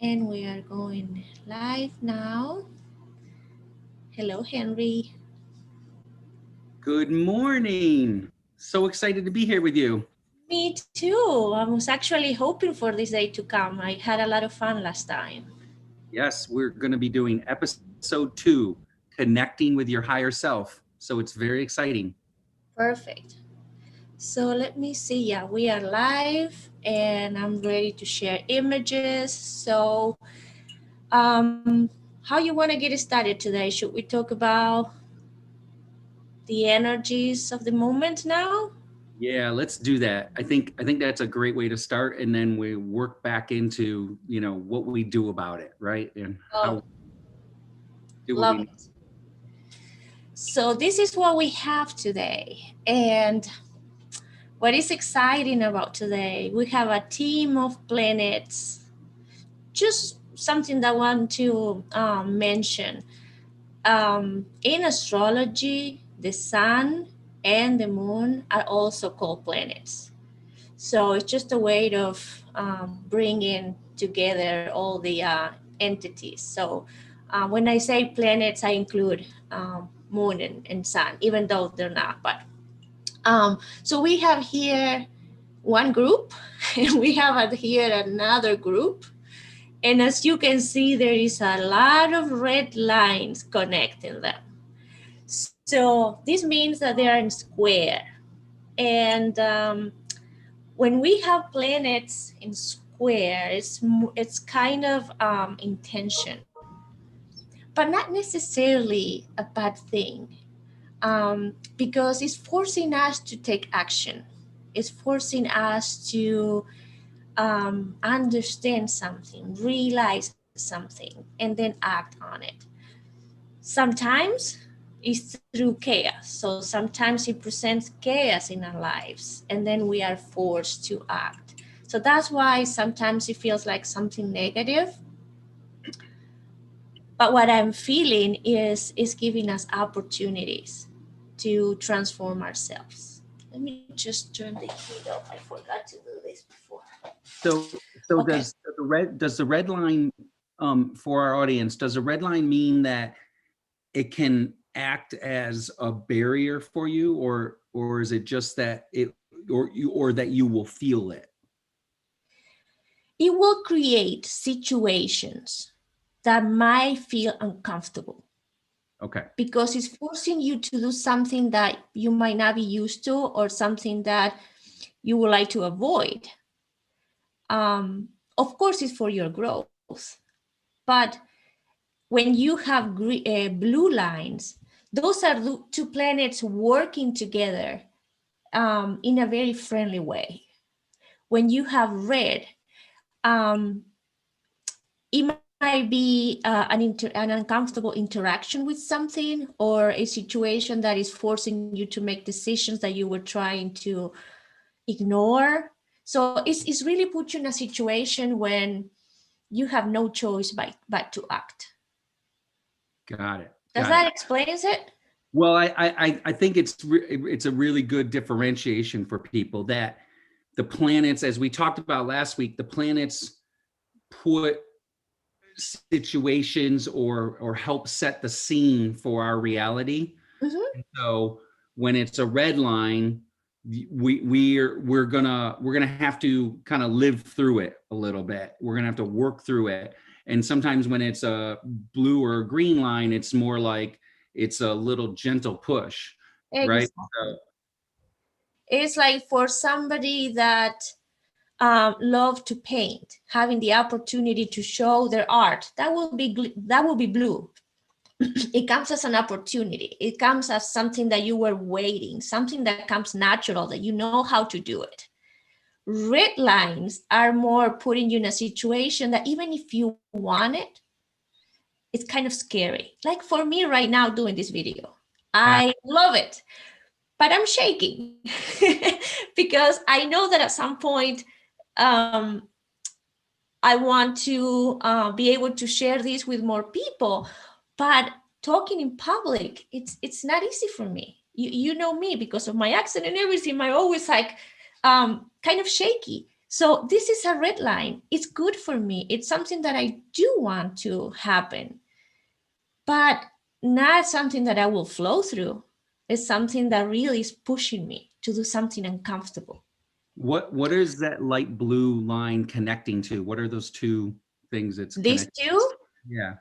And we are going live now. Hello, Henry. Good morning. So excited to be here with you. Me too. I was actually hoping for this day to come. I had a lot of fun last time. Yes, we're going to be doing episode 2, Connecting with Your Higher Self. So it's very exciting. Perfect. So let me see. Yeah, we are live and I'm ready to share images. So, how you want to get started today? Should we talk about the energies of the moment now? Yeah, let's do that. I think that's a great way to start, and then we work back into, what we do about it, right? And Oh, how do what love we it. So this is what we have today. And what is exciting about today, we have a team of planets. Just something that I want to mention. In astrology, the sun and the moon are also called planets. So it's just a way of bringing together all the entities. So when I say planets, I include moon and sun, even though they're not. But so we have here one group, and we have here another group. And as you can see, there is a lot of red lines connecting them. So this means that they are in square. And when we have planets in square, it's kind of intention, but not necessarily a bad thing, because it's forcing us to take action. It's forcing us to understand something, realize something, and then act on it. Sometimes it's through chaos. So sometimes it presents chaos in our lives, and then we are forced to act. So that's why sometimes it feels like something negative. But what I'm feeling is giving us opportunities to transform ourselves. Let me just turn the heat off. I forgot to do this before. So Okay. does the red line, for our audience, does the red line mean that it can act as a barrier for you, or is it just that that you will feel it? It will create situations that might feel uncomfortable Okay. because it's forcing you to do something that you might not be used to or something that you would like to avoid. Of course, it's for your growth, but when you have blue lines, those are two planets working together in a very friendly way. When you have red, um, it might be an uncomfortable interaction with something, or a situation that is forcing you to make decisions that you were trying to ignore. So it's really put you in a situation when you have no choice but to act. Got it. Does Got that it. explains it? Well, I think it's a really good differentiation for people that the planets, as we talked about last week, the planets put situations or help set the scene for our reality. Mm-hmm. And so when it's a red line, we're gonna have to kind of live through it a little bit. We're gonna have to work through it. And sometimes when it's a blue or a green line, it's more like it's a little gentle push, right? Exactly. It's like for somebody that love to paint, having the opportunity to show their art, that will be blue. It comes as an opportunity. It comes as something that you were waiting, something that comes natural, that you know how to do it. Red lines are more putting you in a situation that even if you want it, it's kind of scary. Like for me right now doing this video, Ah, I love it, but I'm shaking because I know that at some point um, I want to be able to share this with more people, but talking in public, it's not easy for me. You know me because of my accent and everything. I'm always like kind of shaky. So this is a red line. It's good for me. It's something that I do want to happen, but not something that I will flow through. It's something that really is pushing me to do something uncomfortable. What is that light blue line connecting to? What are those two things it's These connecting? two, Yeah.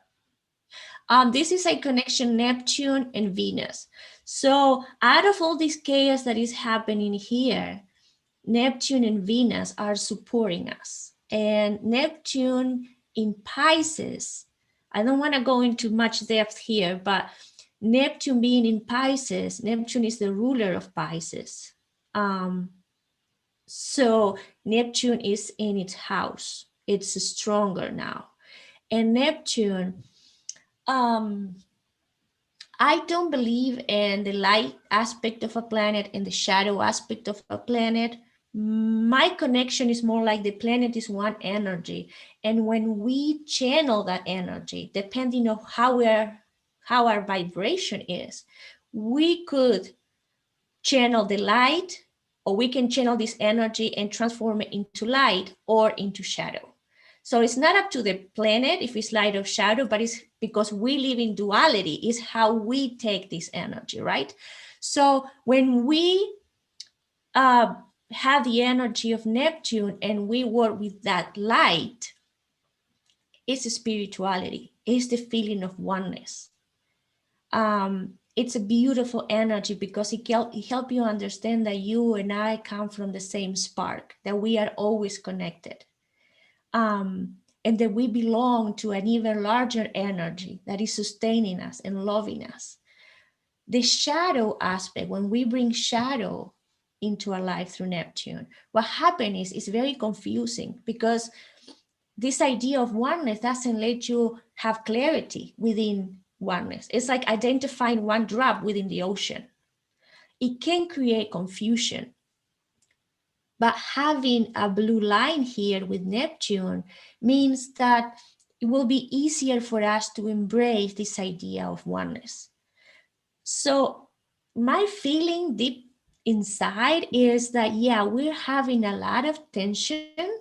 this is a connection, Neptune and Venus. So out of all this chaos that is happening here, Neptune and Venus are supporting us. And Neptune in Pisces, I don't want to go into much depth here, but Neptune being in Pisces, Neptune is the ruler of Pisces. So Neptune is in its house. It's stronger now. And Neptune, I don't believe in the light aspect of a planet and the shadow aspect of a planet. My connection is more like the planet is one energy. And when we channel that energy, depending on how our vibration is, we could channel the light, or we can channel this energy and transform it into light or into shadow. So it's not up to the planet if it's light or shadow, but it's because we live in duality, is how we take this energy, right? So when we have the energy of Neptune and we work with that light, it's spirituality, it's the feeling of oneness. It's a beautiful energy because it helps you understand that you and I come from the same spark, that we are always connected. And that we belong to an even larger energy that is sustaining us and loving us. The shadow aspect, when we bring shadow into our life through Neptune, what happens is it's very confusing because this idea of oneness doesn't let you have clarity within oneness. It's like identifying one drop within the ocean. It can create confusion. But having a blue line here with Neptune means that it will be easier for us to embrace this idea of oneness. So my feeling deep inside is that, yeah, we're having a lot of tension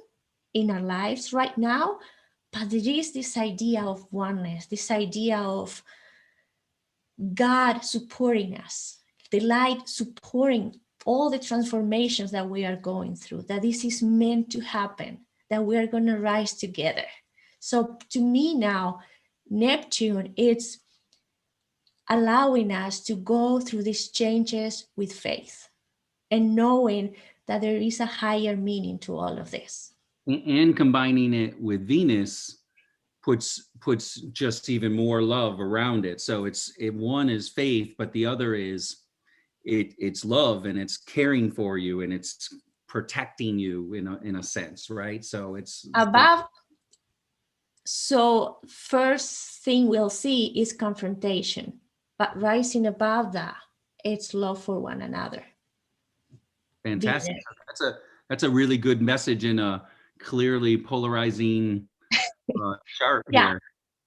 in our lives right now, but there is this idea of oneness, this idea of God supporting us, the light supporting all the transformations that we are going through, that this is meant to happen, that we are going to rise together. So to me now, Neptune, it's allowing us to go through these changes with faith and knowing that there is a higher meaning to all of this. And combining it with Venus puts just even more love around it. So one is faith, but the other is it's love, and it's caring for you, and it's protecting you in a sense, right? So it's above. So first thing we'll see is confrontation, but rising above that, it's love for one another. fantastic. That's a really good message in a clearly polarizing chart Yeah. here.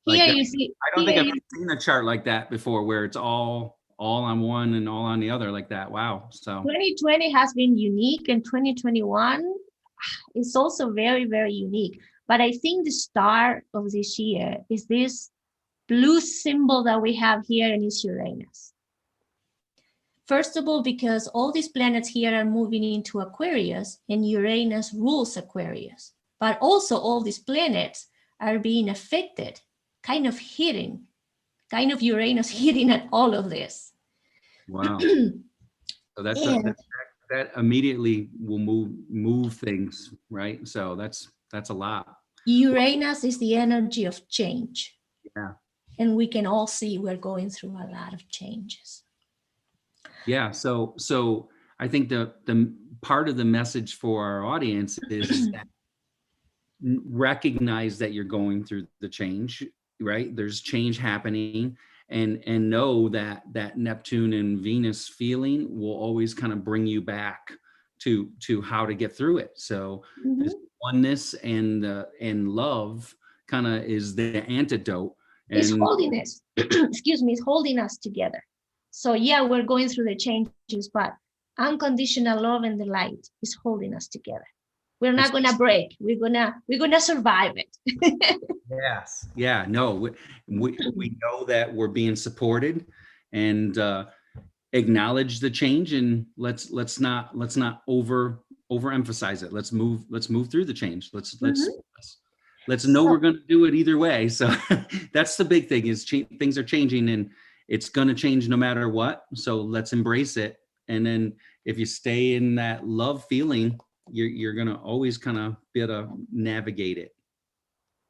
Here Like you see. I don't think I've seen a chart like that before, where it's all on one and all on the other like that. Wow. So 2020 has been unique, and 2021 is also very, very unique. But I think the star of this year is this blue symbol that we have here, and it's Uranus. First of all, because all these planets here are moving into Aquarius, and Uranus rules Aquarius. But also all these planets are being affected, kind of hitting, kind of Uranus hitting at all of this. wow. So that immediately will move things, right? So that's a lot. Uranus is the energy of change. Yeah. And we can all see we're going through a lot of changes. Yeah. So I think the part of the message for our audience is that recognize that you're going through the change, right? There's change happening, and know that Neptune and Venus feeling will always kind of bring you back to how to get through it. So this oneness and love kind of is the antidote. And it's holding us, excuse me, it's holding us together. So yeah, we're going through the changes, but unconditional love and the light is holding us together. We're not gonna break. We're gonna survive it. Yes. Yeah. No, we know that we're being supported, and acknowledge the change, and let's not overemphasize it. Let's move through the change. Let's know we're So going to do it either way. So that's the big thing, is things are changing, and it's going to change no matter what. So let's embrace it. And then if you stay in that love feeling, you're going to always kind of be able to navigate it.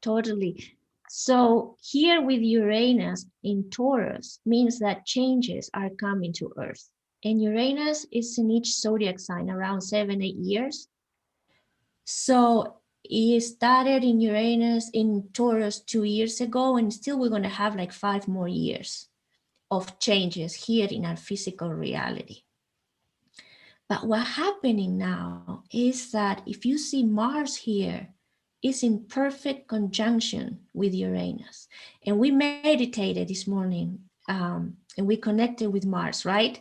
totally. So here with Uranus in Taurus means that changes are coming to Earth. And Uranus is in each zodiac sign around 7-8 years. So it started in Uranus in Taurus 2 years ago, and still we're going to have like 5 more years of changes here in our physical reality. But what's happening now is that if you see Mars here, it's in perfect conjunction with Uranus. And we meditated this morning, and we connected with Mars, right?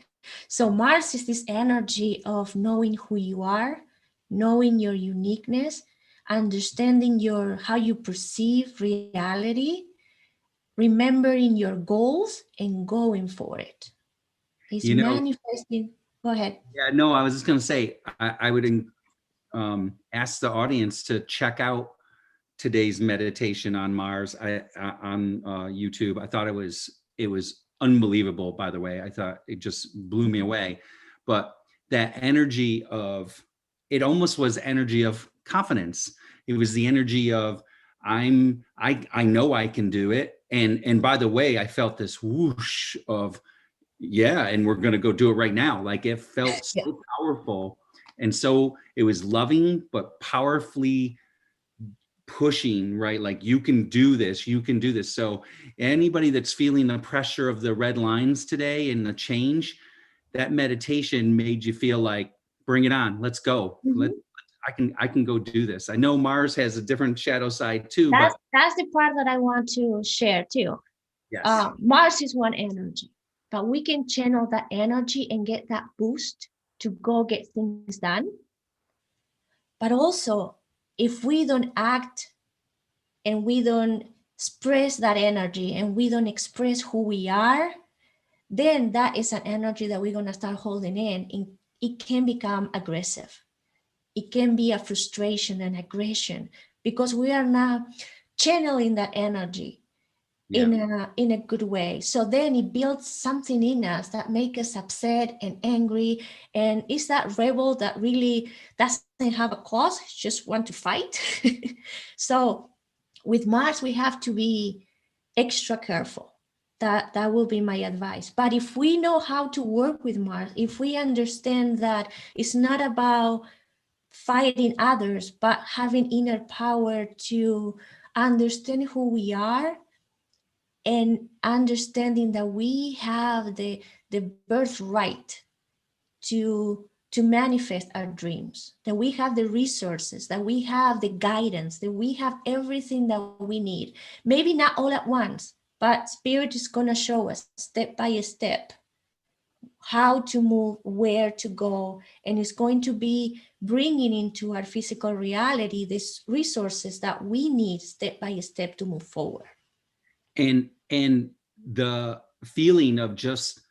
So Mars is this energy of knowing who you are, knowing your uniqueness, understanding how you perceive reality, remembering your goals and going for it. It's You know, manifesting. Go ahead. yeah, no, I was just going to say, I would ask the audience to check out today's meditation on Mars on YouTube. I thought it was unbelievable. By the way, I thought it just blew me away. But that energy of it almost was energy of confidence. It was the energy of I know I can do it. And by the way, I felt this whoosh of yeah, and we're going to go do it right now. Like it felt Yeah. so powerful. And so it was loving, but powerfully pushing, right? Like you can do this, you can do this. So anybody that's feeling the pressure of the red lines today and the change, that meditation made you feel like, bring it on, let's go. Mhm. I can go do this. I know Mars has a different shadow side too, but That's the part that I want to share too. yes. Mars is one energy, but we can channel that energy and get that boost to go get things done. But also, if we don't act and we don't express that energy and we don't express who we are, then that is an energy that we're going to start holding in, and it can become aggressive. It can be a frustration and aggression because we are not channeling that energy Yeah. in a good way. So then it builds something in us that makes us upset and angry. And it's that rebel that really doesn't have a cause, just want to fight. So with Mars, we have to be extra careful. That will be my advice. But if we know how to work with Mars, if we understand that it's not about fighting others, but having inner power to understand who we are and understanding that we have the birthright to manifest our dreams, that we have the resources, that we have the guidance, that we have everything that we need. Maybe not all at once, but Spirit is going to show us step by step how to move, where to go, and it's going to be bringing into our physical reality these resources that we need step by step to move forward. And the feeling of just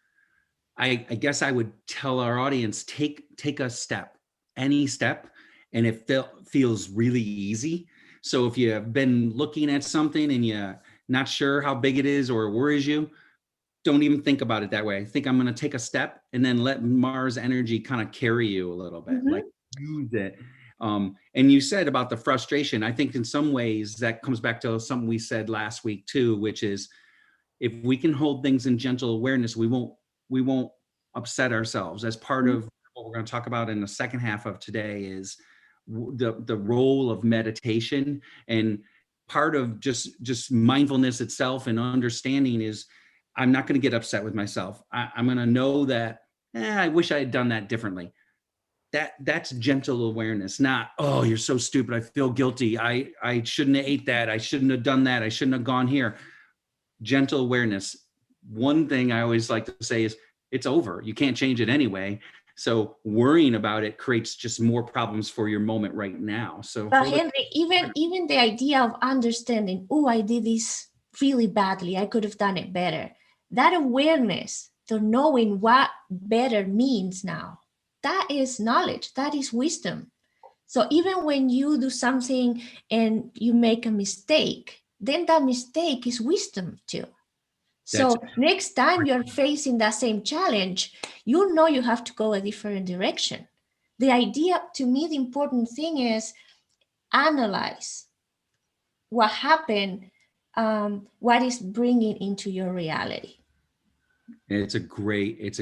I guess I would tell our audience, take a step, any step, and it feels really easy. So if you have been looking at something and you're not sure how big it is or it worries you, don't even think about it that way. I think I'm going to take a step and then let Mars energy kind of carry you a little bit, like use it. And you said about the frustration. I think in some ways that comes back to something we said last week too, which is if we can hold things in gentle awareness, we won't upset ourselves. As part of what we're going to talk about in the second half of today is the role of meditation, and part of just mindfulness itself and understanding is I'm not going to get upset with myself. I'm going to know that I wish I had done that differently. That's gentle awareness, not, oh, you're so stupid, I feel guilty, I shouldn't have ate that, I shouldn't have done that, I shouldn't have gone here. Gentle awareness. One thing I always like to say is it's over. You can't change it anyway. So worrying about it creates just more problems for your moment right now. So But hold it. Henry, even the idea of understanding, oh, I did this really badly, I could have done it better. That awareness to knowing what better means now, that is knowledge, that is wisdom. So even when you do something and you make a mistake, then that mistake is wisdom too. That's So next time you're facing that same challenge, you know you have to go a different direction. The idea, to me, the important thing is analyze what happened, what is bringing into your reality. it's a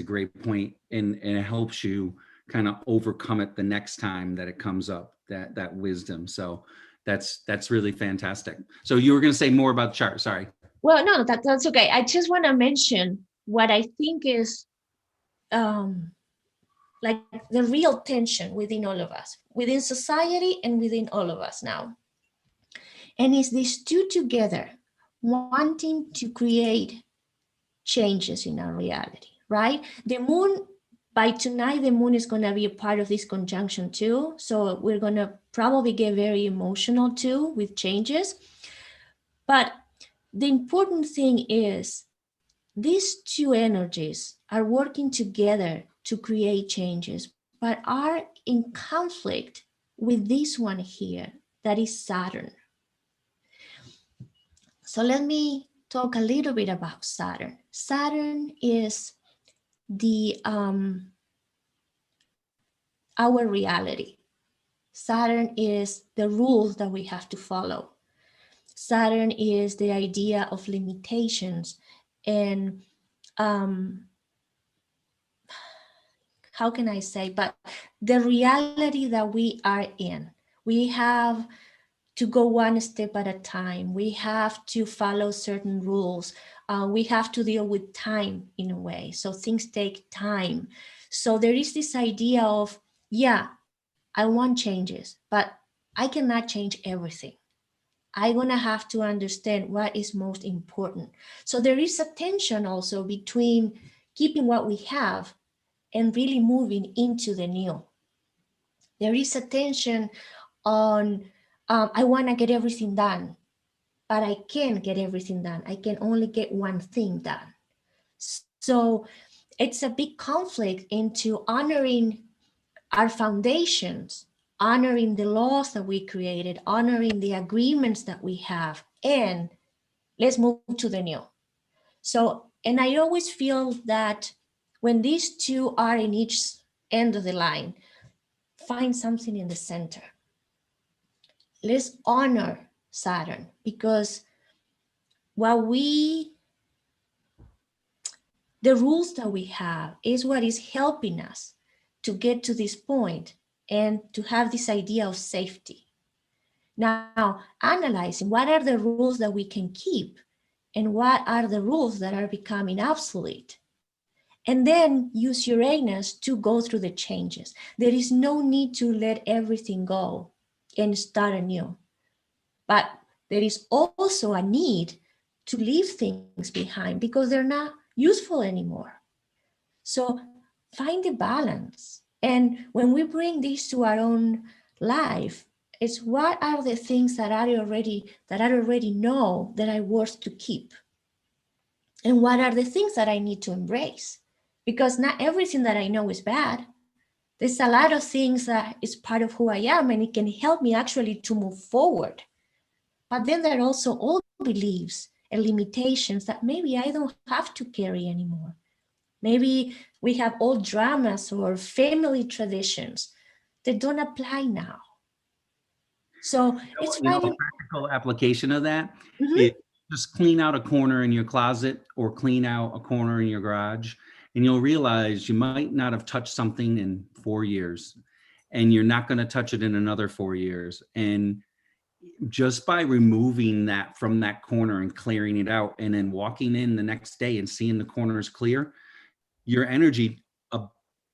great point, and it helps you kind of overcome it the next time that it comes up, that wisdom. So that's really fantastic. So you were going to say more about the chart. Sorry. Well, no, that's okay. I just want to mention what I think is like the real tension within all of us, within society and within all of us now. And it's these two together wanting to create changes in our reality, right? The moon, by tonight, the moon is going to be a part of this conjunction too. So we're going to probably get very emotional too with changes. But the important thing is these two energies are working together to create changes, but are in conflict with this one here, that is Saturn. So let me talk a little bit about Saturn. Saturn is the our reality. Saturn is the rules that we have to follow. Saturn is the idea of limitations and how can I say, but the reality that we are in. We have to go one step at a time. We have to follow certain rules. We have to deal with time in a way. So things take time. So there is this idea of, yeah, I want changes, but I cannot change everything. I'm going to have to understand what is most important. So there is a tension also between keeping what we have and really moving into the new. There is a tension on, I want to get everything done, but I can't get everything done. I can only get one thing done. So it's a big conflict into honoring our foundations, honoring the laws that we created, honoring the agreements that we have, and let's move to the new. So, and I always feel that when these two are in each end of the line, find something in the center. Let's honor Saturn, because what the rules that we have is what is helping us to get to this point and to have this idea of safety. Now, analyzing what are the rules that we can keep and what are the rules that are becoming obsolete. And then use Uranus to go through the changes. There is no need to let everything go and start anew. But there is also a need to leave things behind because they're not useful anymore. So find the balance. And when we bring this to our own life, it's what are the things that I already know that are worth to keep? And what are the things that I need to embrace? Because not everything that I know is bad. There's a lot of things that is part of who I am, and it can help me actually to move forward. But then there are also old beliefs and limitations that maybe I don't have to carry anymore. Maybe we have old dramas or family traditions that don't apply now. So it's A finding. practical application of that Mhm. is just clean out a corner in your closet or clean out a corner in your garage, and you'll realize you might not have touched something in 4 years, and you're not going to touch it in another 4 years. And just by removing that from that corner and clearing it out, and then walking in the next day and seeing the corners clear, your energy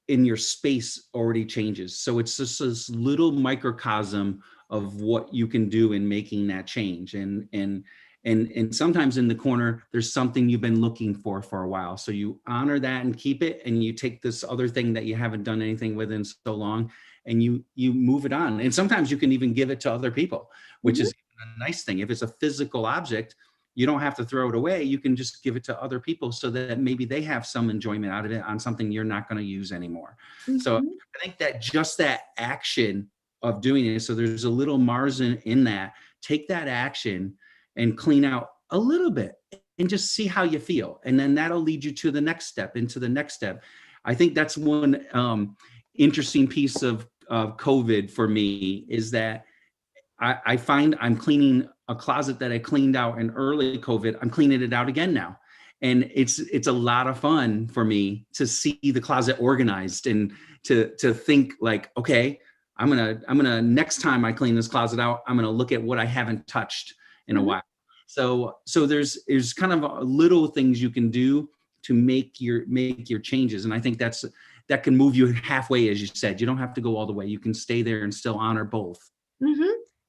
in your space already changes. So it's just this little microcosm of what you can do in making that change. And And sometimes in the corner, there's something you've been looking for a while. So you honor that and keep it, and you take this other thing that you haven't done anything with in so long, and you move it on. And sometimes you can even give it to other people, which is a nice thing. If it's a physical object, you don't have to throw it away. You can just give it to other people so that maybe they have some enjoyment out of it on something you're not going to use anymore. So I think that just that action of doing it, so there's a little Mars in that, take that action and clean out a little bit and just see how you feel. And then that'll lead you to the next step, into the next step. I think that's one interesting piece of COVID for me, is that I find I'm cleaning a closet that I cleaned out in early COVID. I'm cleaning it out again now. And it's a lot of fun for me to see the closet organized and to think like, okay, I'm gonna next time I clean this closet out, I'm gonna look at what I haven't touched in a while. So there's kind of little things you can do to make your changes. And I think that can move you halfway, as you said. You don't have to go all the way. You can stay there and still honor both.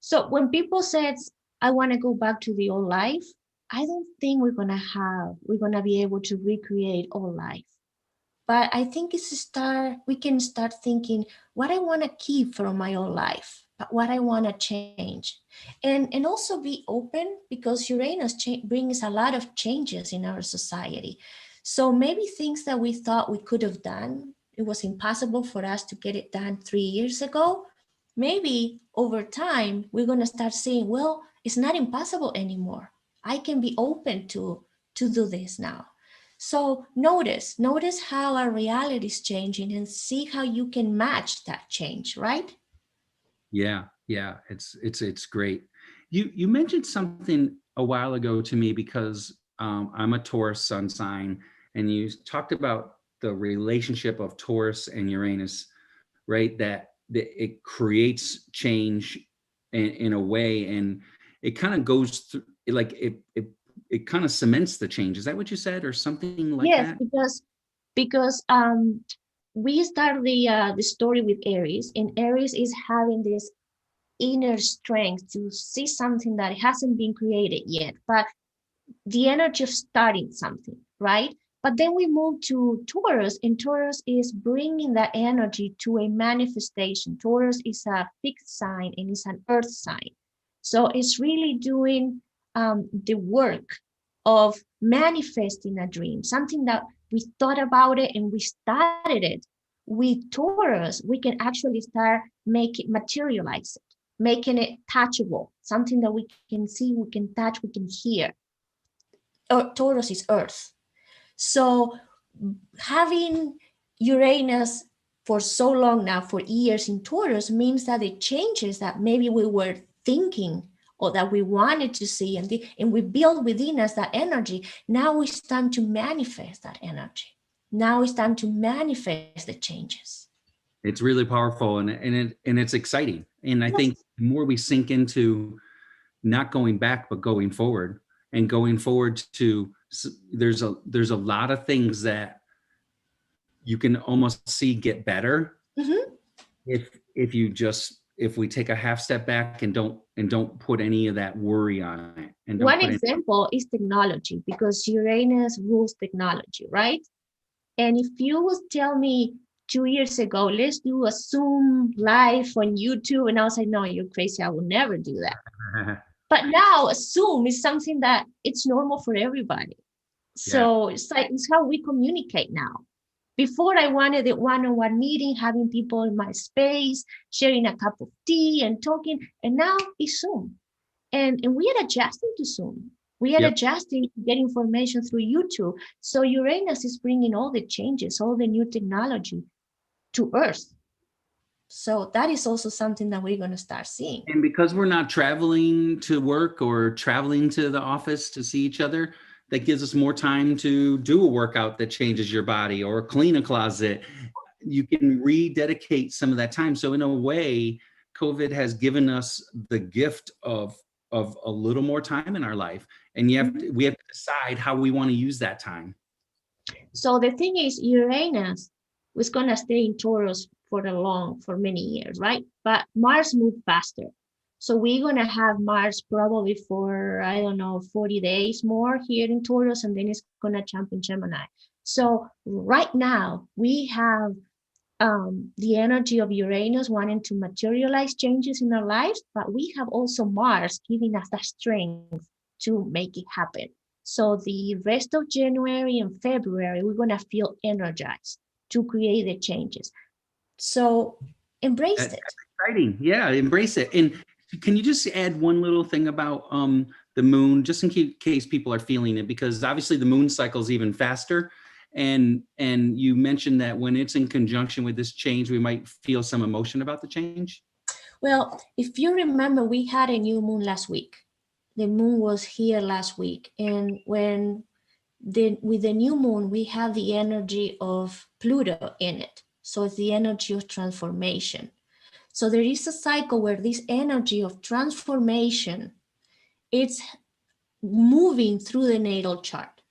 So when people said, I want to go back to the old life, I don't think we're gonna be able to recreate old life. But I think we can start thinking what I want to keep from my old life, but what I want to change. And also be open, because Uranus brings a lot of changes in our society. So maybe things that we thought we could have done, it was impossible for us to get it done 3 years ago. Maybe over time, we're going to start saying, well, it's not impossible anymore. I can be open to do this now. So notice how our reality is changing and see how you can match that change, right? Yeah, it's great. You mentioned something a while ago to me, because I'm a Taurus sun sign, and you talked about the relationship of Taurus and Uranus, right? That it creates change in a way, and it kind of goes through, like it kind of cements the change. Is that what you said, or something like Yes, that? because we start the story with Aries, and Aries is having this inner strength to see something that hasn't been created yet, but the energy of starting something, right? But then we move to Taurus, and Taurus is bringing that energy to a manifestation. Taurus is a fixed sign and it's an earth sign. So it's really doing the work of manifesting a dream, something that we thought about it and we started it. With Taurus, we can actually start materialize it, making it touchable, something that we can see, we can touch, we can hear. Taurus is earth. So having Uranus for so long now, for years in Taurus, means that the changes that maybe we were thinking or that we wanted to see, and we build within us that energy, now it's time to manifest that energy. Now it's time to manifest the changes. It's really powerful, and it's exciting. And I think the more we sink into not going back, but going forward, and going forward to, there's a lot of things that you can almost see get better if we take a half step back and don't put any of that worry on it. And one example is technology, because Uranus rules technology, right? And if you would tell me 2 years ago, let's do a Zoom live on YouTube, and I was like, no, you're crazy, I will never do that. But now Zoom is something that it's normal for everybody. So it's how we communicate now. Before, I wanted a one-on-one meeting, having people in my space, sharing a cup of tea and talking, and now it's Zoom. And we are adjusting to Zoom. We are adjusting to get information through YouTube. So Uranus is bringing all the changes, all the new technology to Earth. So that is also something that we're going to start seeing. And because we're not traveling to work or traveling to the office to see each other, that gives us more time to do a workout that changes your body, or clean a closet. You can rededicate some of that time. So in a way, COVID has given us the gift of a little more time in our life. And we have to decide how we want to use that time. So the thing is, Uranus was going to stay in Taurus for many years, right? But Mars moved faster. So we're going to have Mars probably for, I don't know, 40 days more here in Taurus, and then it's going to jump in Gemini. So right now we have the energy of Uranus wanting to materialize changes in our lives, but we have also Mars giving us the strength to make it happen. So the rest of January and February, we're going to feel energized to create the changes. So embrace it. That's exciting. Yeah, embrace it. And can you just add one little thing about the moon, just in case people are feeling it, because obviously the moon cycle is even faster. And you mentioned that when it's in conjunction with this change, we might feel some emotion about the change. Well, if you remember, we had a new moon last week. The moon was here last week. And with the new moon, we have the energy of Pluto in it. So it's the energy of transformation. So there is a cycle where this energy of transformation, it's moving through the natal chart,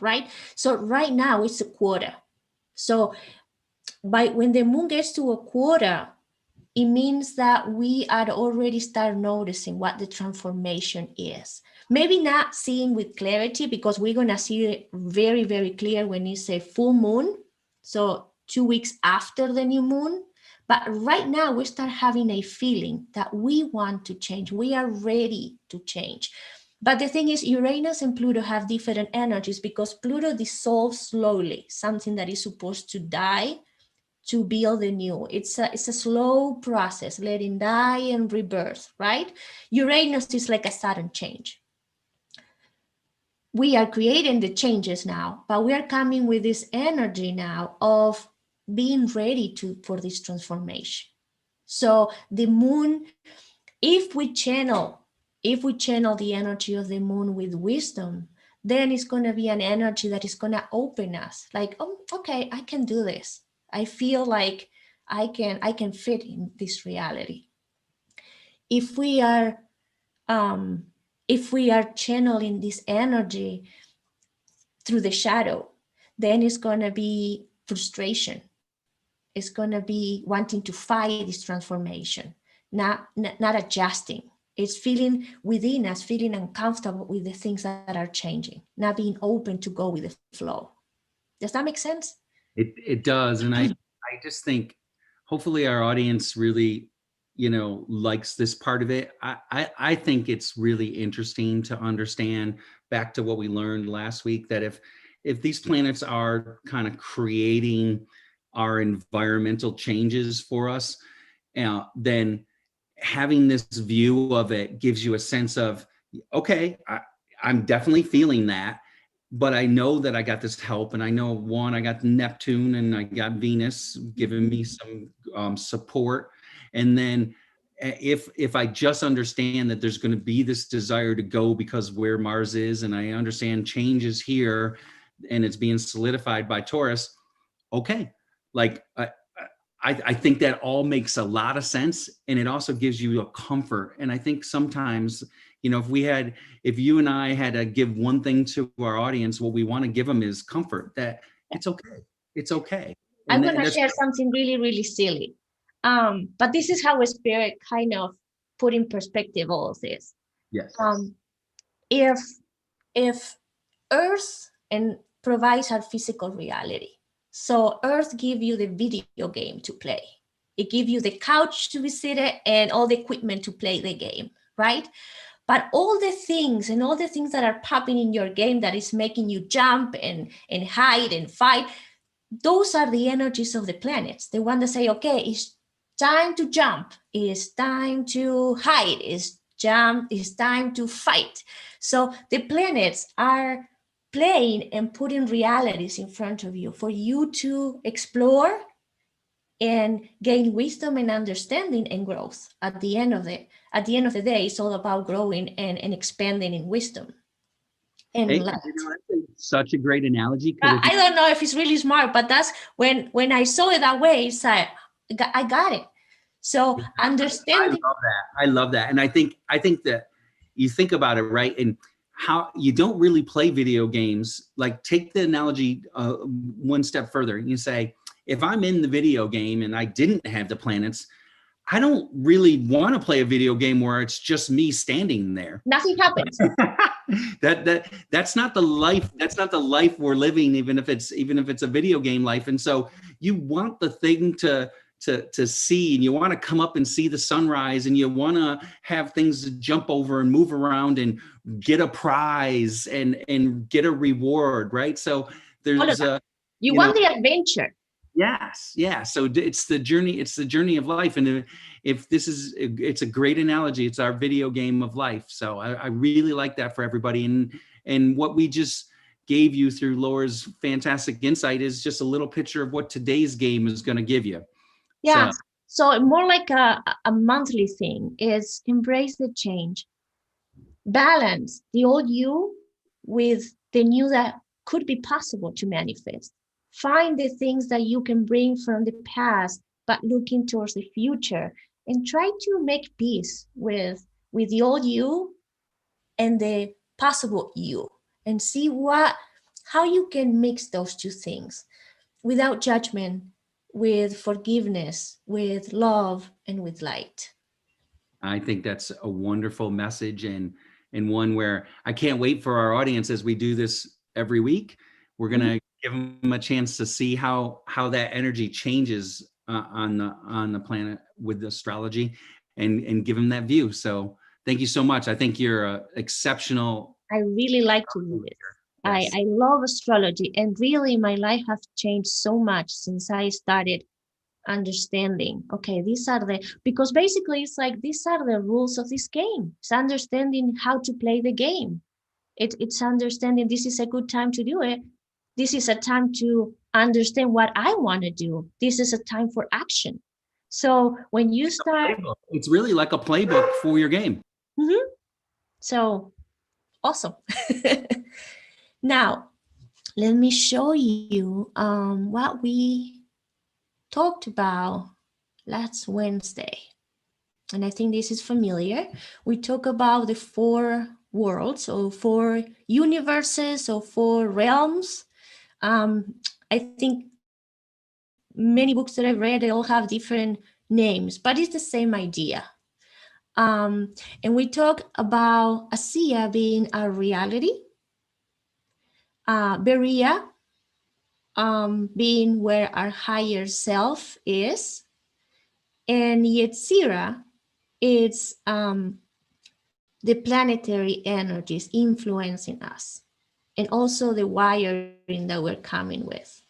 right? So right now it's a quarter. So when the moon gets to a quarter, it means that we are already start noticing what the transformation is. Maybe not seeing with clarity, because we're going to see it very, very clear when it's a full moon. So 2 weeks after the new moon. But right now we start having a feeling that we want to change. We are ready to change. But the thing is, Uranus and Pluto have different energies, because Pluto dissolves slowly, something that is supposed to die to build the new. It's a slow process, letting die and rebirth, right? Uranus is like a sudden change. We are creating the changes now, but we are coming with this energy now of being ready for this transformation. So the moon, if we channel the energy of the moon with wisdom, then it's going to be an energy that is going to open us, like, oh, okay, I can do this. I feel like I can fit in this reality. If we are channeling this energy through the shadow, then it's going to be frustration. It's going to be wanting to fight this transformation, not adjusting. It's feeling within us, feeling uncomfortable with the things that are changing, not being open to go with the flow. Does that make sense? It does. And I just think hopefully our audience really, likes this part of it. I think it's really interesting to understand, back to what we learned last week, that if these planets are kind of creating our environmental changes for us, then having this view of it gives you a sense of, okay, I'm definitely feeling that, but I know that I got this help, and I know, I got Neptune and I got Venus giving me some support. And then if I just understand that there's going to be this desire to go because where Mars is, and I understand change is here and it's being solidified by Taurus, okay, like I think that all makes a lot of sense, and it also gives you a comfort. And I think sometimes, if you and I had to give one thing to our audience, what we want to give them is comfort, that it's okay. It's okay. I'm going to share something really, really silly. But this is how a spirit kind of put in perspective all of this. Yes. If Earth and provides our physical reality. So Earth gives you the video game to play. It gives you the couch to be seated and all the equipment to play the game, right? But all the things that are popping in your game that is making you jump and hide and fight, those are the energies of the planets. The one that say, okay, it's time to jump, it's time to hide, it's time to fight. So the planets are playing and putting realities in front of you for you to explore and gain wisdom and understanding and growth. At the end of the day, it's all about growing and expanding in wisdom. And that's such a great analogy. I don't know if it's really smart, but that's when I saw it that way, it's like, I got it. So understanding. I love that. And I think that you think about it, right? And how you don't really play video games. Like, take the analogy one step further. You say, if I'm in the video game and I didn't have the planets, I don't really want to play a video game where it's just me standing there. Nothing happens. That's not the life. That's not the life we're living, even if it's a video game life. And so you want the thing to see, and you want to come up and see the sunrise, and you want to have things to jump over and move around and get a prize and get a reward, right? So there's you want the adventure. Yes, yeah. So it's the journey. It's the journey of life, and if this is, it's a great analogy. It's our video game of life. So I really like that for everybody. And what we just gave you through Laura's fantastic insight is just a little picture of what today's game is going to give you. Yeah. So more like a monthly thing is embrace the change, balance the old you with the new that could be possible to manifest. Find the things that you can bring from the past, but looking towards the future, and try to make peace with the old you and the possible you, and see how you can mix those two things without judgment, with forgiveness, with love, and with light. I think that's a wonderful message, and one where I can't wait for our audience as we do this every week. We're going to give them a chance to see how that energy changes on the planet with astrology, and give them that view. So thank you so much. I think you're exceptional. I really like to do it. Yes. I love astrology, and really my life has changed so much since I started understanding, okay, because basically it's like, these are the rules of this game. It's understanding how to play the game. It's understanding this is a good time to do it. This is a time to understand what I want to do. This is a time for action. So when you start, it's really like a playbook for your game. Mm-hmm. So awesome. Now, let me show you what we talked about last Wednesday. And I think this is familiar. We talk about the 4 worlds, or 4 universes, or 4 realms. I think many books that I've read, they all have different names, but it's the same idea. And we talk about Asiya being our reality, Berea being where our higher self is, and Yetzirah, it's the planetary energies influencing us, and also the wiring that we're coming with.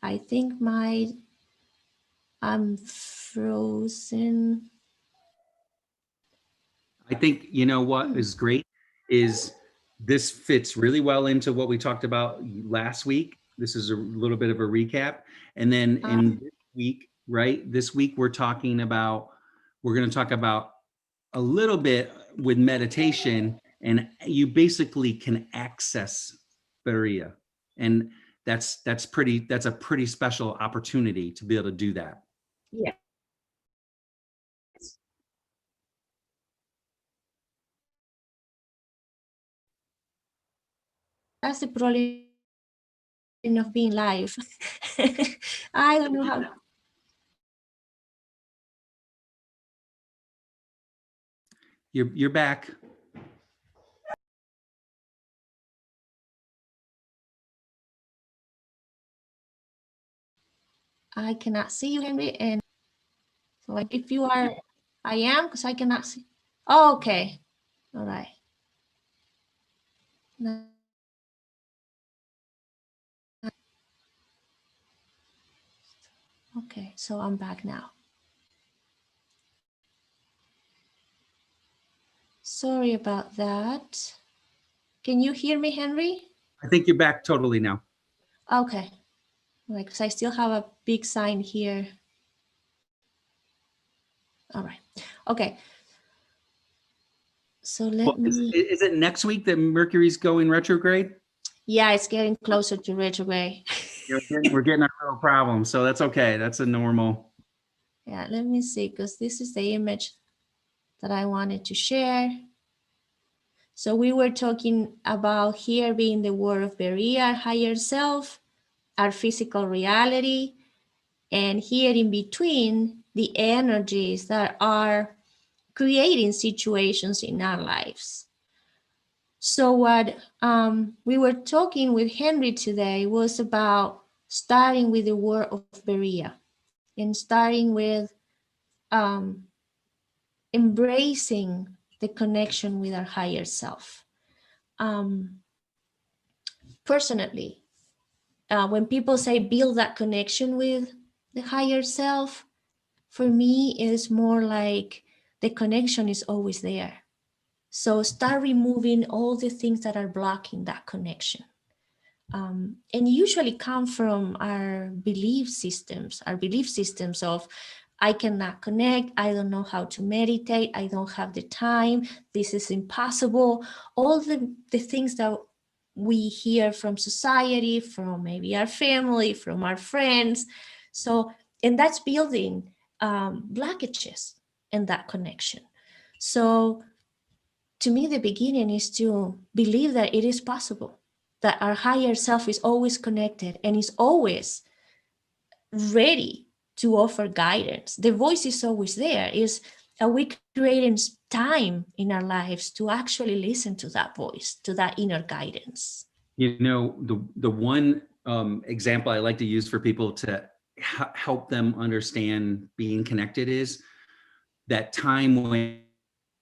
I think I'm frozen. I think, you know what is great is this fits really well into what we talked about last week. This is a little bit of a recap. And then in this week, right, this week we're going to talk about a little bit with meditation, and you basically can access Berea. And that's a pretty special opportunity to be able to do that. Yeah. That's the problem of being live. I don't know how. You're back. I cannot see you, Henry, and so if you are, I am, because I cannot see. Oh, okay. All right. Okay, so I'm back now. Sorry about that. Can you hear me, Henry? I think you're back totally now. Okay. Like, because I still have a big sign here. All right. Okay. So let me. Is it next week that Mercury's going retrograde? Yeah, it's getting closer to retrograde. We're getting a little problem, so that's okay. That's a normal. Yeah, let me see, because this is the image that I wanted to share. So we were talking about here being the world of Berea, our higher self, our physical reality, And here in between, the energies that are creating situations in our lives. So what we were talking with Henry today was about starting with the word of Berea and starting with um, embracing the connection with our higher self. Personally, when people say build that connection with the higher self, for me is more like the connection is always there. So start removing all the things that are blocking that connection. And usually come from our belief systems of I cannot connect, I don't know how to meditate, I don't have the time, this is impossible. All the things that we hear from society, from maybe our family, from our friends. So, and that's building blockages in that connection. So to me, the beginning is to believe that it is possible, that our higher self is always connected and is always ready to offer guidance. The voice is always there. Are we creating time in our lives to actually listen to that voice, to that inner guidance? You know, the one example I like to use for people to help them understand being connected is that time when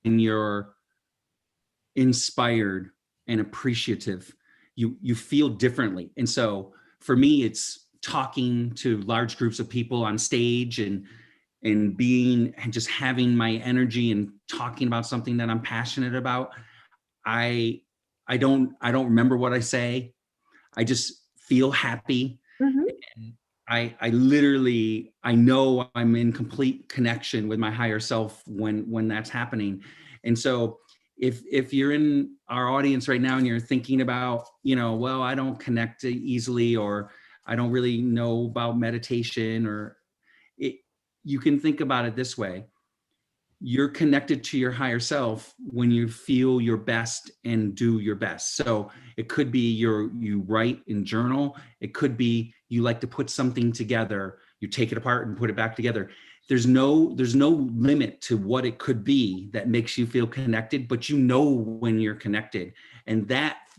you're inspired and appreciative, you feel differently. And so for me, it's talking to large groups of people on stage and being and just having my energy and talking about something that I'm passionate about. I I don't remember what I say. I just feel happy. Mm-hmm. And I literally, I know I'm in complete connection with my higher self when that's happening. And so if you're in our audience right now and you're thinking about, you know, well, I don't connect easily, or I don't really know about meditation, or it, you can think about it this way. You're connected to your higher self when you feel your best and do your best. So it could be you write and journal. It could be you like to put something together, you take it apart and put it back together. There's no limit to what it could be that makes you feel connected, but you know when you're connected. And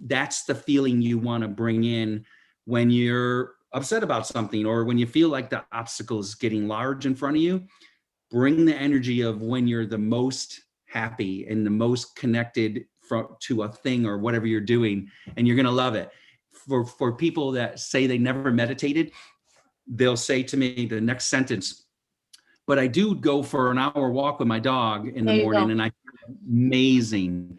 that's the feeling you want to bring in when you're upset about something, or when you feel like the obstacle is getting large in front of you. Bring the energy of when you're the most happy and the most connected to a thing or whatever you're doing, and you're going to love it. For people that say they never meditated, they'll say to me the next sentence, but I do go for an hour walk with my dog in the There you morning go. and I feel amazing.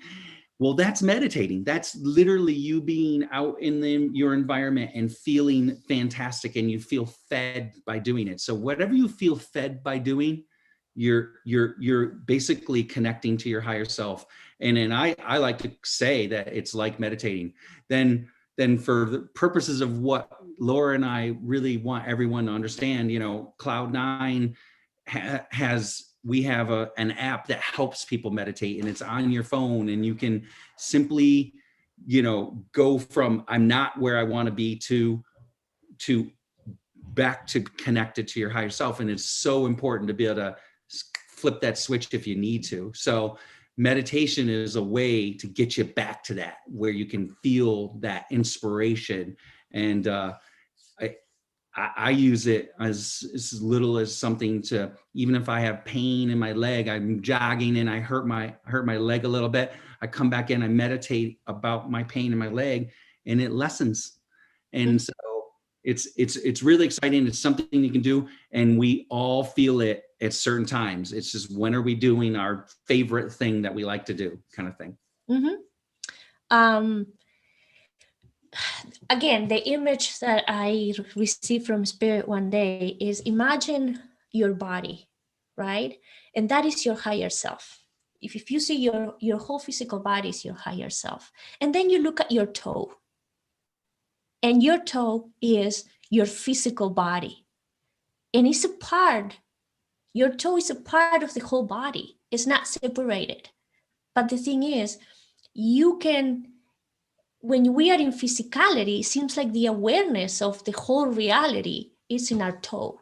Well, that's meditating. That's literally you being out in your environment and feeling fantastic, and you feel fed by doing it. So whatever you feel fed by doing, you're basically connecting to your higher self. And then I like to say that it's like meditating. Then for the purposes of what Laura and I really want everyone to understand, you know, Cloud9 we have an app that helps people meditate, and it's on your phone, and you can simply, you know, go from I'm not where I want to be to back to connected to your higher self. And it's so important to be able to flip that switch if you need to. So meditation is a way to get you back to that, where you can feel that inspiration. And I use it as little as something to, even if I have pain in my leg, I'm jogging and I hurt my leg a little bit, I come back in, I meditate about my pain in my leg, and it lessens. And so it's really exciting. It's something you can do, and we all feel it at certain times. It's just, when are we doing our favorite thing that we like to do, kind of thing. Mm-hmm. Um, Again, the image that I received from Spirit one day is, imagine your body, right? And that is your higher self. If you see your whole physical body is your higher self. And then you look at your toe, and your toe is your physical body. And it's a part, your toe is a part of the whole body. It's not separated. But the thing is, you can, when we are in physicality, it seems like the awareness of the whole reality is in our toe.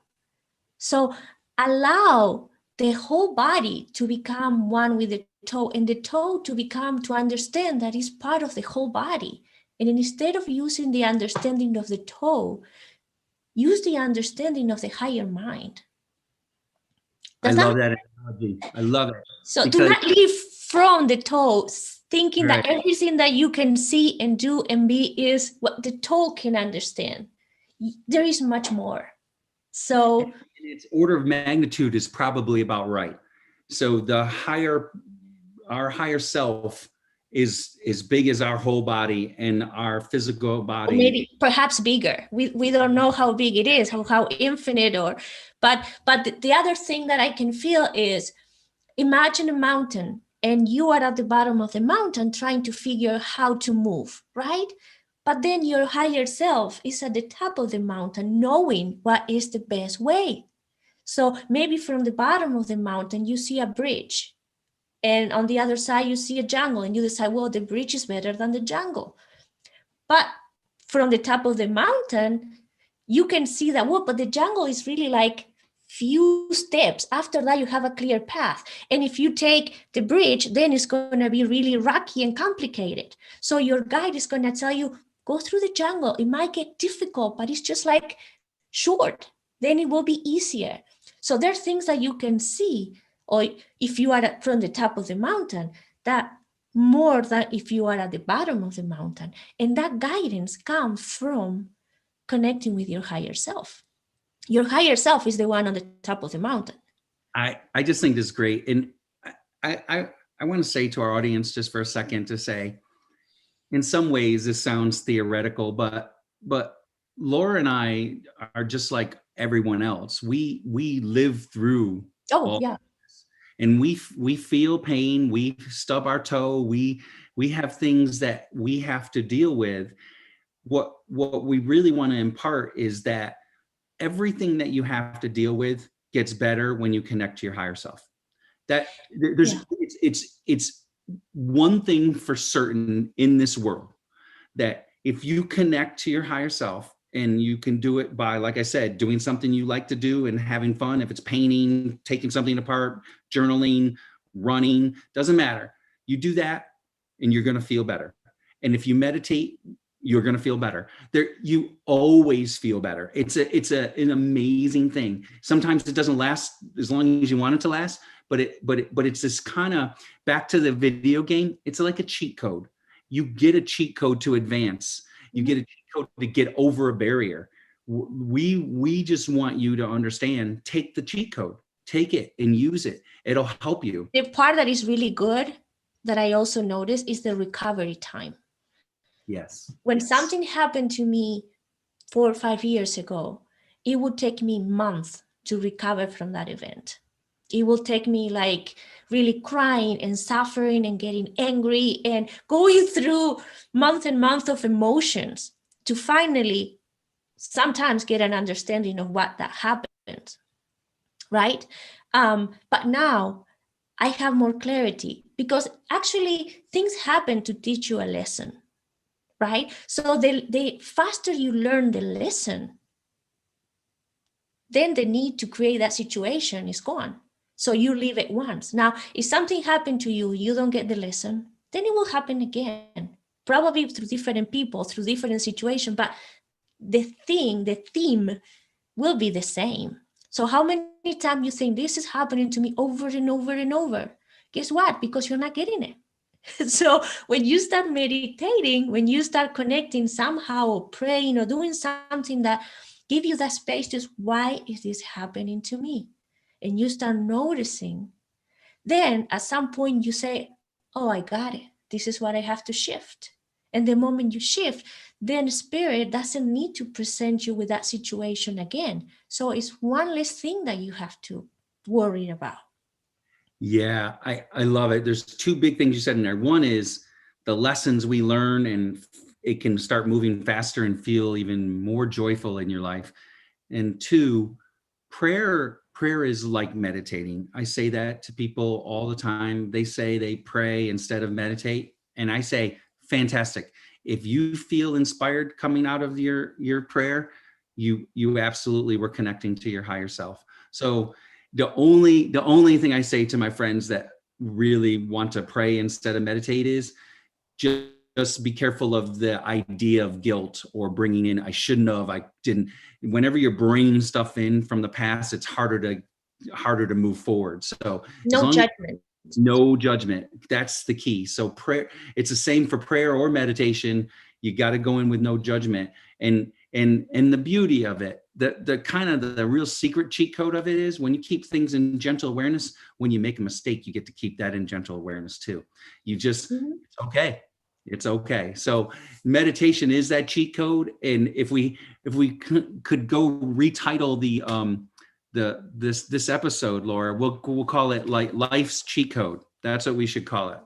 So allow the whole body to become one with the toe, and the toe to understand that it's part of the whole body. And instead of using the understanding of the toe, use the understanding of the higher mind. I love that analogy. I love it. So do not live from the toes, thinking Right. that everything that you can see and do and be is what the toe can understand. There is much more. So its order of magnitude is probably about right. So our higher self is as big as our whole body, and our physical body, maybe perhaps bigger. We don't know how big it is, how infinite, but the other thing that I can feel is, imagine a mountain and you are at the bottom of the mountain trying to figure how to move, right? But then your higher self is at the top of the mountain knowing what is the best way. So maybe from the bottom of the mountain, you see a bridge, and on the other side, you see a jungle, and you decide, well, the bridge is better than the jungle. But from the top of the mountain, you can see that, well, but the jungle is really like few steps. After that, you have a clear path. And if you take the bridge, then it's going to be really rocky and complicated. So your guide is going to tell you, go through the jungle. It might get difficult, but it's just like short. Then it will be easier. So there are things that you can see, or if you are from the top of the mountain, that more than if you are at the bottom of the mountain. And that guidance comes from connecting with your higher self. Your higher self is the one on the top of the mountain. I just think this is great. And I want to say to our audience just for a second to say, in some ways this sounds theoretical, but Laura and I are just like everyone else. We live through all yeah. this. And we feel pain, we stub our toe, we have things that we have to deal with. What we really want to impart is that everything that you have to deal with gets better when you connect to your higher self. That there's it's one thing for certain in this world, that if you connect to your higher self, and you can do it by, like I said, doing something you like to do and having fun. If it's painting, taking something apart, journaling, running, doesn't matter. You do that and you're going to feel better. And if you meditate, you're going to feel better. You always feel better. It's an amazing thing. Sometimes it doesn't last as long as you want it to last, but it's this kind of, back to the video game. It's like a cheat code. You get a cheat code to advance. You get a cheat code to get over a barrier. We just want you to understand, take the cheat code, take it and use it. It'll help you. The part that is really good that I also noticed is the recovery time. Yes. When something happened to me 4 or 5 years ago, it would take me months to recover from that event. It will take me like really crying and suffering and getting angry and going through month and month of emotions to finally sometimes get an understanding of what that happened, right? But now I have more clarity, because actually things happen to teach you a lesson, right? So the faster you learn the lesson, then the need to create that situation is gone. So you leave it once. Now, if something happened to you, you don't get the lesson, then it will happen again, probably through different people, through different situations, but the theme will be the same. So how many times you think this is happening to me over and over and over? Guess what? Because you're not getting it. So when you start meditating, when you start connecting somehow, or praying or doing something that give you that space, just why is this happening to me? And you start noticing, then at some point you say, oh, I got it. This is what I have to shift. And the moment you shift, then spirit doesn't need to present you with that situation again. So it's one less thing that you have to worry about. Yeah, I love it. There's two big things you said in there. One is the lessons we learn, and it can start moving faster and feel even more joyful in your life. And two, prayer is like meditating. I say that to people all the time. They say they pray instead of meditate. And I say, fantastic. If you feel inspired coming out of your prayer, you absolutely were connecting to your higher self. So the only thing I say to my friends that really want to pray instead of meditate is just be careful of the idea of guilt or bringing in, I shouldn't have, I didn't. Whenever you're bringing stuff in from the past, it's harder to move forward. So as No long as judgment. no judgment, that's the key. So prayer, it's the same for prayer or meditation. You got to go in with no judgment. And the beauty of it, the kind of the real secret cheat code of it is when you keep things in gentle awareness, when you make a mistake, you get to keep that in gentle awareness too. You just, it's okay. It's okay. So meditation is that cheat code. And if we could go retitle this episode, Laura, we'll call it like life's cheat code. That's what we should call it.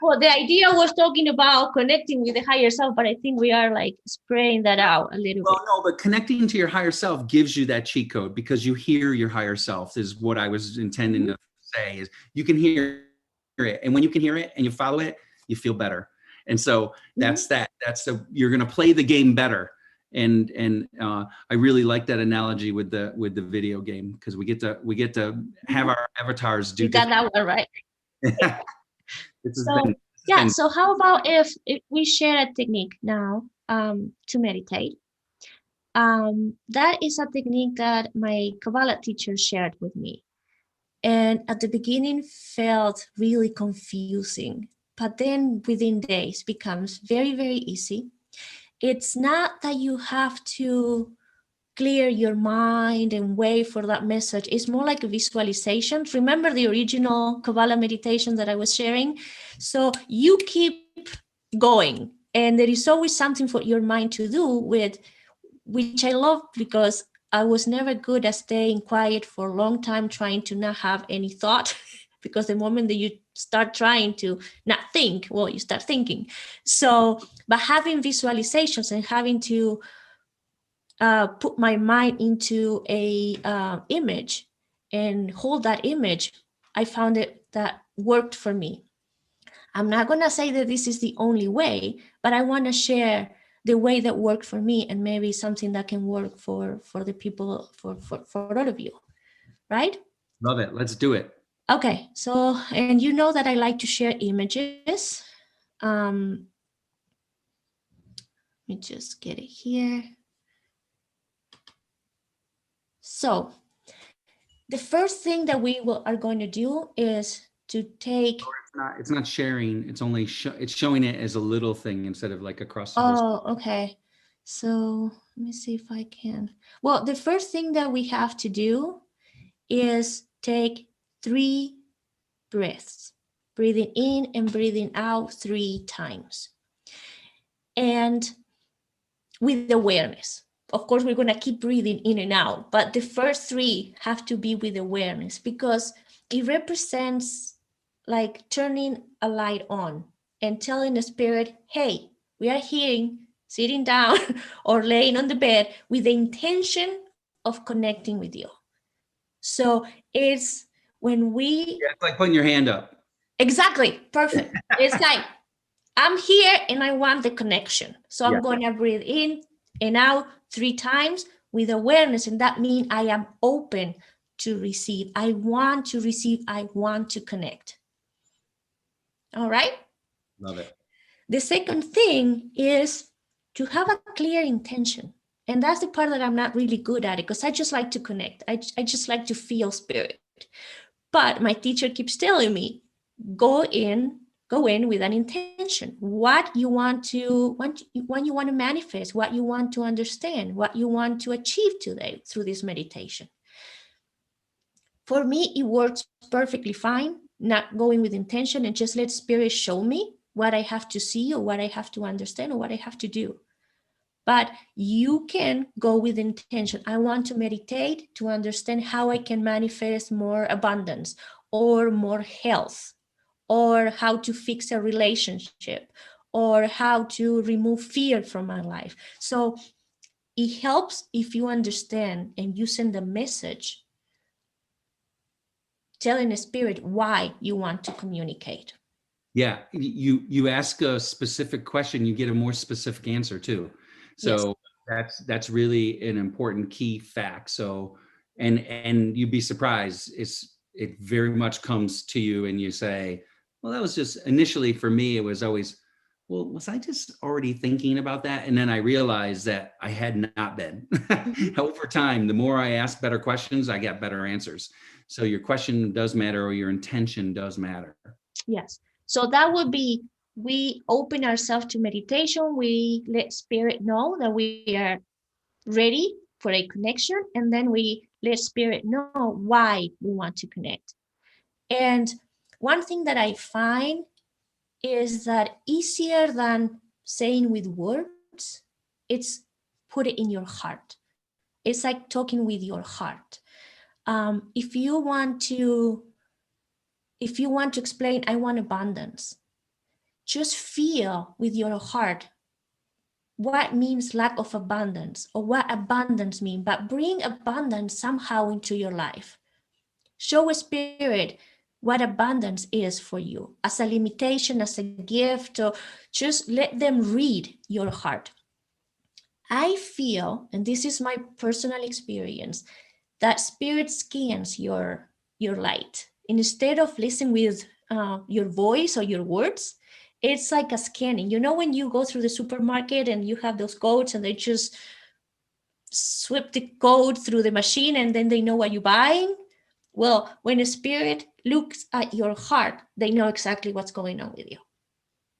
Well, the idea was talking about connecting with the higher self, but I think we are like spraying that out a little bit. No, but connecting to your higher self gives you that cheat code because you hear your higher self is what I was intending to say is you can hear it. And when you can hear it and you follow it, you feel better. And so that's you're going to play the game better. And I really like that analogy with the video game because we get to have our avatars do. You got that one right. So yeah. So how about if we share a technique now to meditate? That is a technique that my Kabbalah teacher shared with me, and at the beginning felt really confusing, but then within days becomes very, very easy. It's not that you have to clear your mind and wait for that message. It's more like a visualization. Remember the original Kabbalah meditation that I was sharing? So you keep going, and there is always something for your mind to do with, which I love because I was never good at staying quiet for a long time, trying to not have any thought, because the moment that you start trying to not think, well, you start thinking. So, but having visualizations and having to put my mind into a image and hold that image, I found it that worked for me. I'm not going to say that this is the only way, but I want to share the way that worked for me and maybe something that can work for the people, for all of you, right? Love it. Let's do it. Okay, so, and you know that I like to share images. Let me just get it here. So the first thing that we are going to do is to take. It's not sharing. It's only it's showing it as a little thing instead of like across the whole. Oh, okay. So let me see if I can. Well, the first thing that we have to do is take 3 breaths, breathing in and breathing out 3 times. And with awareness. Of course, we're going to keep breathing in and out, but the first 3 have to be with awareness because it represents like turning a light on and telling the spirit, hey, we are here, sitting down or laying on the bed with the intention of connecting with you. So it's when we... Yeah, it's like putting your hand up. Exactly. Perfect. It's like, I'm here and I want the connection. So I'm going to breathe in and out 3 times with awareness. And that means I am open to receive. I want to receive. I want to connect. All right. Love it. The second thing is to have a clear intention. And that's the part that I'm not really good at it because I just like to connect. I just like to feel spirit. But my teacher keeps telling me, go in with an intention, what you want to manifest, what you want to understand, what you want to achieve today through this meditation. For me, it works perfectly fine, not going with intention and just let spirit show me what I have to see or what I have to understand or what I have to do. But you can go with intention. I want to meditate to understand how I can manifest more abundance or more health, or how to fix a relationship, or how to remove fear from my life. So it helps if you understand and you send a message telling the spirit why you want to communicate. Yeah, you ask a specific question, you get a more specific answer too. So yes. That's really an important key fact. So and you'd be surprised. It very much comes to you and you say, well, that was just initially for me, it was always, well, was I just already thinking about that? And then I realized that I had not been. Mhm. Over time, the more I ask better questions, I get better answers. So your question does matter, or your intention does matter. Yes. So that would be, we open ourselves to meditation. We let spirit know that we are ready for a connection. And then we let spirit know why we want to connect. And one thing that I find is that easier than saying with words, it's put it in your heart. It's like talking with your heart. If you want to explain, I want abundance, just feel with your heart what means lack of abundance or what abundance means, but bring abundance somehow into your life. Show a spirit what abundance is for you as a limitation, as a gift, or just let them read your heart. I feel, and this is my personal experience, that spirit scans your light. Instead of listening with your voice or your words, it's like a scanning. You know, when you go through the supermarket and you have those codes and they just sweep the code through the machine and then they know what you're buying? Well, when a spirit looks at your heart, they know exactly what's going on with you.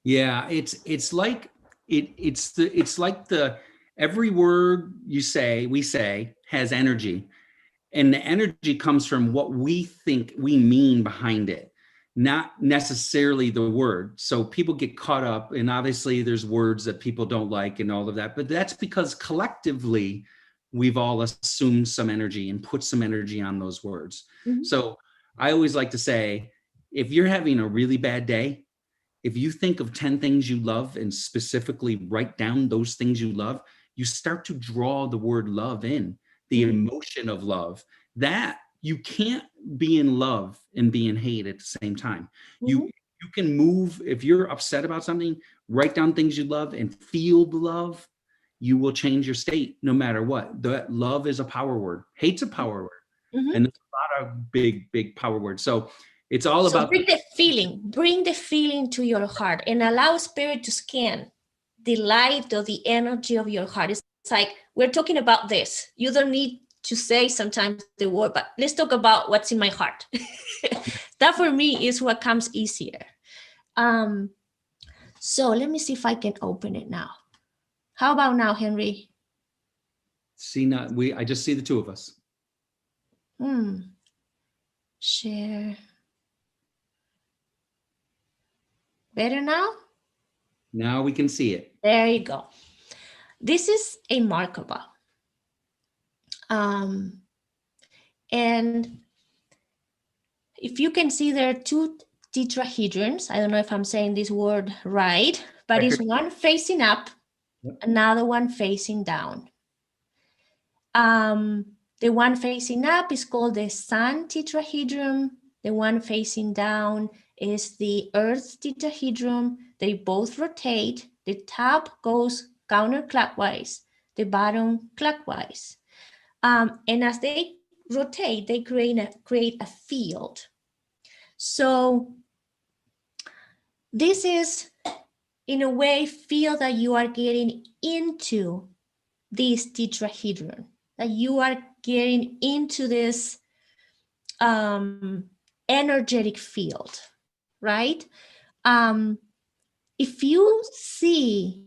Yeah, it's like it's like the every word we say has energy, and the energy comes from what we think we mean behind it, not necessarily the word. So people get caught up, and obviously there's words that people don't like and all of that, but that's because collectively we've all assumed some energy and put some energy on those words. Mhm. So I always like to say, if you're having a really bad day, if you think of 10 things you love and specifically write down those things you love, you start to draw the word love in, the Mhm. emotion of love. That you can't be in love and be in hate at the same time. Mhm. You can move, if you're upset about something, write down things you love and feel the love. You will change your state no matter what. That love is a power word. Hate's a power word. Mhm. And there's a lot of big power words. So it's all So about bring the feeling to your heart and allow spirit to scan the light or the energy of your heart. It's like, we're talking about this. You don't need to say sometimes the word, but let's talk about what's in my heart. That for me is what comes easier. Um, so let me see if I can open it now. How about now, Henry? I just see the two of us. Share. Better now? Now we can see it. There you go. This is a Markova. And if you can see, there are two tetrahedrons. I don't know if I'm saying this word right, but it's one facing up, another one facing down. The one facing up is called the Sun tetrahedron. The one facing down is the Earth tetrahedron. They both rotate. The top goes counterclockwise, the bottom clockwise. And as they rotate, they create a field. So this is, in a way, feel that you are getting into this tetrahedron, that you are getting into this energetic field, right? Um, if you see,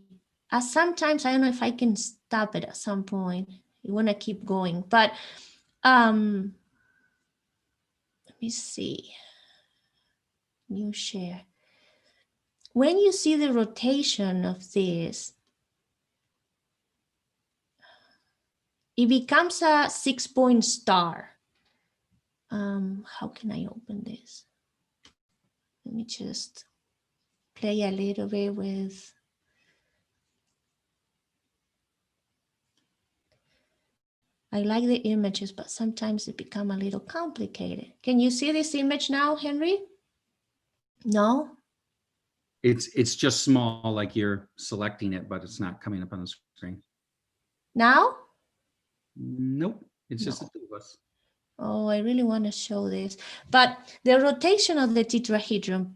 sometimes, I don't know if I can stop it at some point. You want to keep going, but let me see. New share. When you see the rotation of this, it becomes a 6-point star. How can I open this? Let me just play a little bit with. I like the images, but sometimes it become a little complicated. Can you see this image now, Henry? No? It's just small, like you're selecting it, but it's not coming up on the screen. Now? Nope. It's No. just the two of us. Oh, I really want to show this. But the rotation of the tetrahedron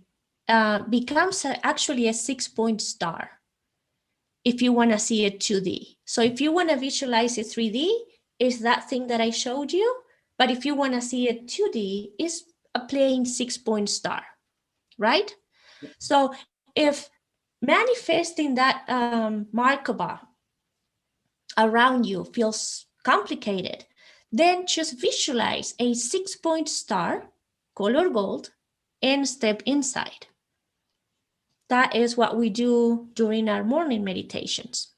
becomes actually a 6-point star if you want to see it 2D. So if you want to visualize it 3D, it's that thing that I showed you. But if you want to see it 2D, it's a plain 6-point star, right? So if manifesting that Markova around you feels complicated, then just visualize a 6-point star, color gold, and step inside. That is what we do during our morning meditations.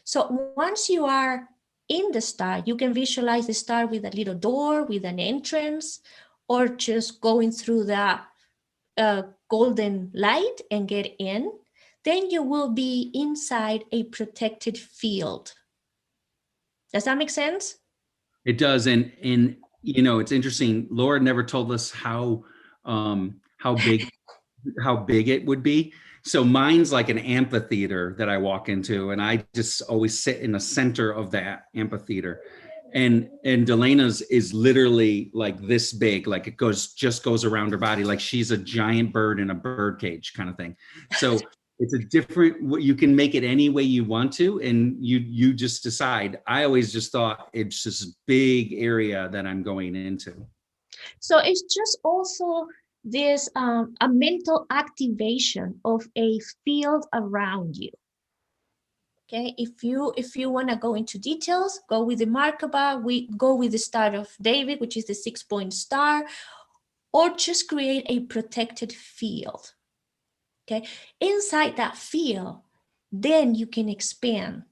So once you are in the star, you can visualize the star with a little door, with an entrance, or just going through the golden light and get in. Then you will be inside a protected field. Does that make sense? It does, and you know, it's interesting. Laura never told us how big it would be. So mine's like an amphitheater that I walk into, and I just always sit in the center of that amphitheater. And Delena's is literally like this big, like it just goes around her body, like she's a giant bird in a bird cage kind of thing. So it's a different, you can make it any way you want to, and you just decide. I always just thought it's just a big area that I'm going into. So it's just also this a mental activation of a field around you. Okay, if you want to go into details, go with the Markova, we go with the Star of David, which is the 6-point star, or just create a protected field. Okay, inside that field, then you can expand.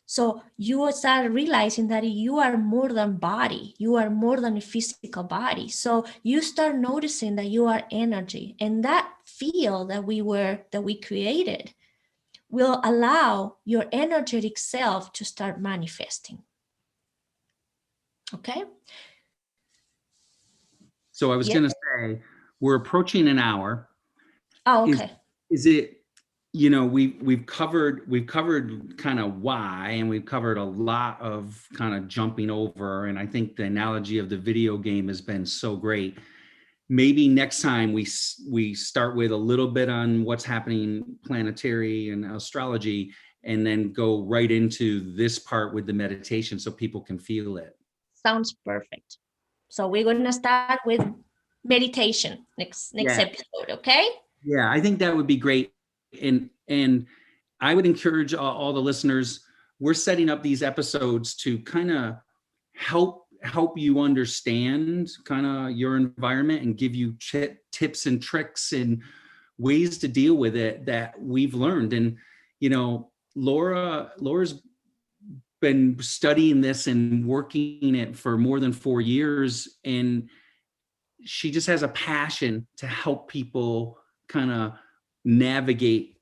So you start realizing that you are more than body, you are more than a physical body. So you start noticing that you are energy, and that field that we created will allow your energetic self to start manifesting. Okay? So I was going to say, we're approaching an hour. Oh, okay. Is it, you know, we've covered kind of why, and we've covered a lot of kind of jumping over. And I think the analogy of the video game has been so great. Maybe next time we start with a little bit on what's happening planetary and astrology, and then go right into this part with the meditation so people can feel it. Sounds perfect. So we're going to start with meditation next episode, okay? Yeah, I think that would be great. And I would encourage all the listeners, we're setting up these episodes to kind of help you understand kind of your environment and give you tips and tricks and ways to deal with it that we've learned. And, you know, Laura's been studying this and working it for more than 4 years. And she just has a passion to help people kind of navigate,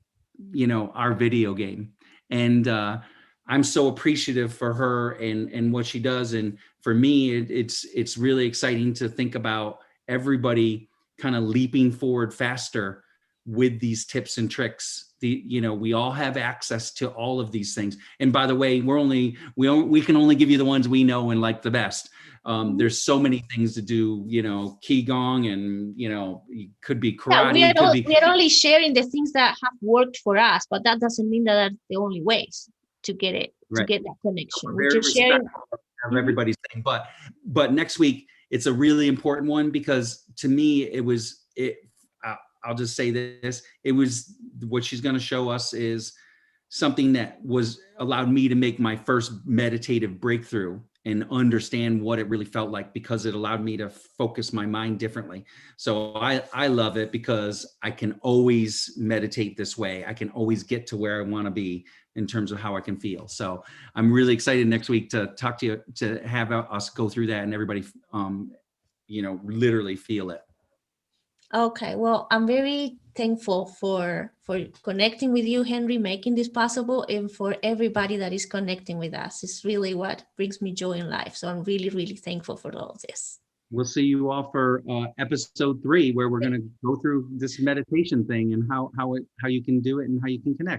you know, our video game. And I'm so appreciative for her and what she does. And for me, it's really exciting to think about everybody kind of leaping forward faster with these tips and tricks. You know, we all have access to all of these things. And by the way, we can only give you the ones we know and like the best. There's so many things to do, you know, qigong, and, you know, it could be karate. Yeah, we are only sharing the things that have worked for us, but that doesn't mean that that's the only ways to get it, to get that connection. We're just sharing of everybody's thing. But next week, it's a really important one, because to me, I'll just say this, it was what she's going to show us is something that was allowed me to make my first meditative breakthrough and understand what it really felt like, because it allowed me to focus my mind differently. So I love it because I can always meditate this way. I can always get to where I want to be in terms of how I can feel. So I'm really excited next week to talk to you, to have us go through that and everybody, you know, literally feel it. Okay, well, I'm very thankful for connecting with you, Henry, making this possible, and for everybody that is connecting with us. It's really what brings me joy in life. So I'm really, really thankful for all of this. We'll see you all for episode 3, where we're going to go through this meditation thing and how you can do it and how you can connect.